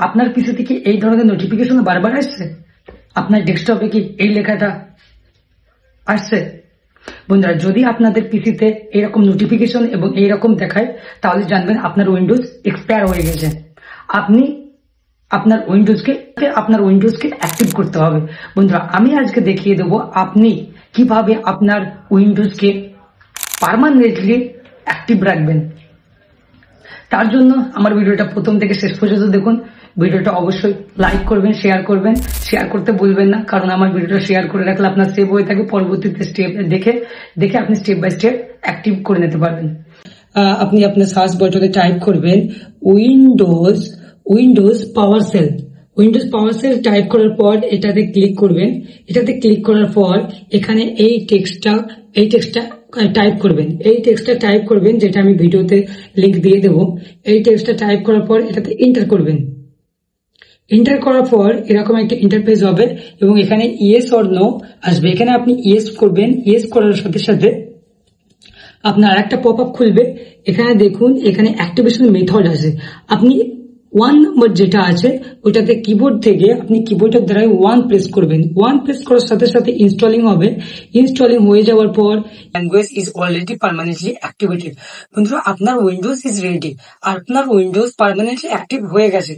আপনার পিসি থেকে এই ধরনের নোটিফিকেশন বারবার আসছে? আপনার ডেস্কটপে কি এই লেখাটা আসছে? বন্ধুরা, যদি আপনাদের পিসিতে এরকম নোটিফিকেশন এবং এইরকম দেখায়, তাহলে জানবেন আপনার উইন্ডোজ এক্সপায়ার হয়ে গেছে। আপনি আপনার উইন্ডোজকে অ্যাক্টিভ করতে হবে। বন্ধুরা, আমি আজকে দেখিয়ে দেবো আপনি কিভাবে আপনার উইন্ডোজকে পার্মানেন্টলি অ্যাক্টিভ রাখবেন। তার জন্য আমার ভিডিওটা প্রথম থেকে শেষ পর্যন্ত দেখুন। ভিডিওটা অবশ্যই লাইক করবেন, শেয়ার করবেন। শেয়ার করতে ভুলবেন না, কারণ আমার ভিডিওটা শেয়ার করে রাখলে আপনার সেভ হয়ে থাকে। পরবর্তীতে স্টেপ দেখে আপনি স্টেপ বাই স্টেপ অ্যাক্টিভ করে নিতে পারবেন। আপনি আপনার সার্চ বটনে টাইপ করবেন উইন্ডোজ পাওয়ার সেল। উইন্ডোজ পাওয়ার সেল টাইপ করার পর এটাতে ক্লিক করবেন। এটাতে ক্লিক করার পর এখানে এই টেক্সটটা টাইপ করবেন। এই টেক্সটটা টাইপ করবেন, যেটা আমি ভিডিওতে লিংক দিয়ে দেবো। এই টেক্সটটা টাইপ করার পর এটাতে এন্টার করবেন। এন্টার করার পর এরকম একটা ইন্টারফেস হবে এবং এখানে ইয়েস অর নো আসবে। এখানে আপনি ইয়েস করবেন। ইয়েস করার সাথে সাথে আপনার আরেকটা পপ আপ খুলবে। এখানে দেখুন, এখানে অ্যাক্টিভেশন মেথড আছে। আপনি 1 নম্বর যেটা আছে ওটাতে কিবোর্ড থেকে আপনি কিবোর্ডের দ্বারা 1 প্রেস করবেন। 1 প্রেস করার সাথে সাথে ইনস্টলিং হবে। ইনস্টলিং হয়ে যাওয়ার পর language is already permanently activated. বন্ধুরা, আপনার উইন্ডোজ ইজ রেডি। আপনার উইন্ডোজ পার্মানেন্টলি অ্যাক্টিভ হয়ে গেছে।